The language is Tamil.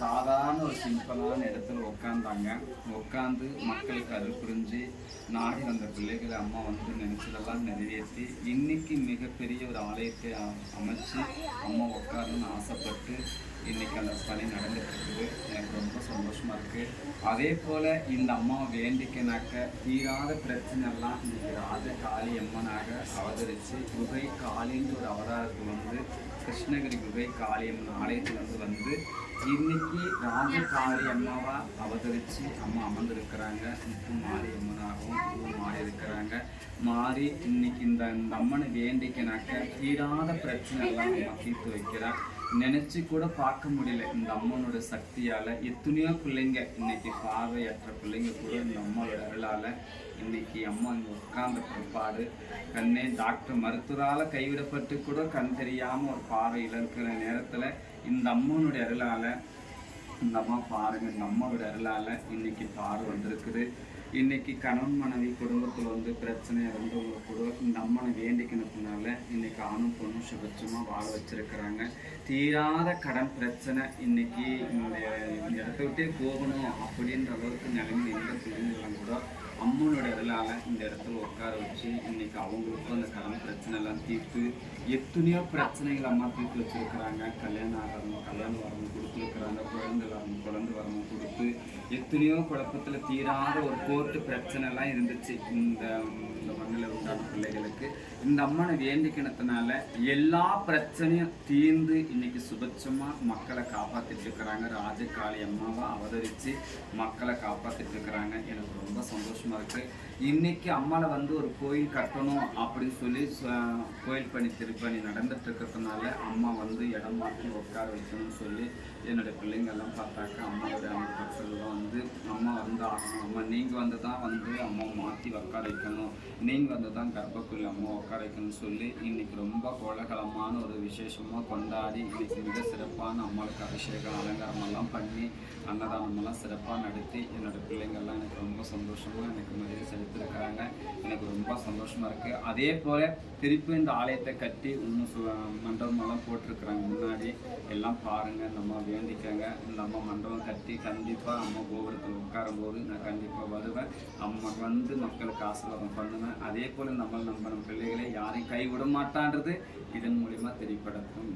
சாதாரண ஒரு சிம்பிளான இடத்துல உட்காந்தாங்க. உட்காந்து மக்களுக்கு அருள் புரிஞ்சு நாடி வந்த பிள்ளைகளை அம்மா வந்து நினைச்சதெல்லாம் நிறைவேற்றி இன்னைக்கு மிகப்பெரிய ஒரு ஆலயத்தை அமைச்சு அம்மா உட்காரணும்னு ஆசைப்பட்டு இன்னைக்கு அந்த பணி நடந்துட்டு இருக்குது. எனக்கு ரொம்ப சந்தோஷமா இருக்கு. அதே போல இந்த அம்மாவை வேண்டிக்கனாக்க தீராத பிரச்சனை எல்லாம் இன்னைக்கு ராஜ காளி அம்மனாக அவதரிச்சு குகை காளின்ற ஒரு அவதாரத்தில் வந்து கிருஷ்ணகிரி குகை காளியம்மன் ஆலயத்துல வந்து இன்னைக்கு ராஜ காளி அம்மாவா அவதரிச்சு அம்மா அமர்ந்திருக்கிறாங்க. முத்து மாறி அம்மனாகவும் மாறி இருக்கிறாங்க. மாறி இன்னைக்கு இந்த அம்மனை வேண்டிக்கனாக்க தீராத பிரச்சனை எல்லாம் அம்மா தீர்த்து வைக்கிறான். நினைச்சு கூட பார்க்க முடியல இந்த அம்மனோட சக்தியால. எத்தனையோ பிள்ளைங்க இன்னைக்கு பார்வையற்ற பிள்ளைங்க கூட இந்த அம்மாவோட அருளால இன்னைக்கு அம்மா இங்கே உட்கார்ந்த பிற்பாடு கண்ணே டாக்டர் மருத்துவரால கைவிடப்பட்டு கூட கண் தெரியாம ஒரு பார்வை இழக்கிற நேரத்துல இந்த அம்மனுடைய அருளால இந்த அம்மா பாருங்க, இந்த அம்மாவோட அருளால இன்னைக்கு பார்வை வந்திருக்குது. இன்னைக்கு கணவன் மனைவி குடும்பத்தில் வந்து பிரச்சனை இருந்தவங்க கூட இந்த அம்மனை வேண்டிக்கினதுனால இன்னைக்கு ஆணும் பொண்ணும் சுபட்சமாக வாழ வச்சிருக்கிறாங்க. தீராத கடன் பிரச்சனை இன்னைக்கு இந்த இடத்த விட்டே போகணும் அப்படின்ற அளவுக்கு நிலைமை எந்த பிள்ளைங்களாம் கூட அம்மனோட இதனால இந்த இடத்துல உட்கார வச்சு இன்னைக்கு அவங்களுக்கும் அந்த கடன் பிரச்சனை எல்லாம் தீர்த்து எத்தனையோ பிரச்சனைகள் அம்மா தீர்த்து வச்சிருக்கிறாங்க. கல்யாணம் ஆகிறவங்க கல்யாணம் வரணும் கொடுத்துருக்குறாங்க, குழந்தை வரணும் கொடுத்து எத்தனையோ குழப்பத்தில் தீராத ஒரு கோர்ட்டு பிரச்சனை எல்லாம் இருந்துச்சு இந்த மண்ணில் உண்டான பிள்ளைகளுக்கு. இந்த அம்மனை வேண்டிக்கினதுனால எல்லா பிரச்சனையும் தீர்ந்து இன்னைக்கு சுபட்சமாக மக்களை காப்பாற்றிட்டு இருக்கிறாங்க. ராஜகாளி அம்மாவை அவதரித்து மக்களை காப்பாற்றிட்டு இருக்கிறாங்க. எனக்கு ரொம்ப சந்தோஷமா இருக்கு. இன்னைக்கு அம்மாவை வந்து ஒரு கோயில் கட்டணும் அப்படின்னு சொல்லி கோயில் பணி திருப்பணி நடந்துட்டு இருக்கிறதுனால அம்மா வந்து இடம் மாற்றி உட்கார வைக்கணும்னு சொல்லி என்னுடைய பிள்ளைங்க எல்லாம் பார்த்தாக்க அம்மாவுடைய அந்த பக்தர்கள் வந்து அம்மா வந்து ஆகணும், அம்மா நீங்கள் வந்து தான் வந்து அம்மாவை மாற்றி உட்கார வைக்கணும், நீங்கள் வந்து தான் கர்ப்பக்குள்ள அம்மா உட்கார வைக்கணும்னு சொல்லி இன்னைக்கு ரொம்ப கோலாகலமான ஒரு விசேஷமாக கொண்டாடி இன்னைக்கு மிக சிறப்பான அம்மாவுக்கு அபிஷேகம் அலங்காரமெல்லாம் பண்ணி அன்னதானமெல்லாம் சிறப்பாக நடத்தி என்னோடய பிள்ளைங்கள்லாம் எனக்கு ரொம்ப சந்தோஷமாக எனக்கு மதியம் செலுத்திருக்கிறாங்க. எனக்கு ரொம்ப சந்தோஷமாக இருக்குது. அதே போல் திருப்பி இந்த ஆலயத்தை கட்டி இன்னும் மண்டபமெல்லாம் போட்டிருக்கிறாங்க. முன்னாடி எல்லாம் பாருங்கள், நம்ம வேண்டிக்கங்க. இந்த அம்மா மண்டபம் கட்டி கண்டிப்பாக அம்மா கோபுரத்தில் உட்காரும்போது நான் கண்டிப்பாக வருவேன். அம்மா வந்து மக்களுக்கு ஆசீர்வாதம் பண்ணுவேன். அதே போல் நம்ம பிள்ளைகளை யாரையும் கைவிட மாட்டான்றது இதன் மூலிமா தெரியப்படுத்தும்.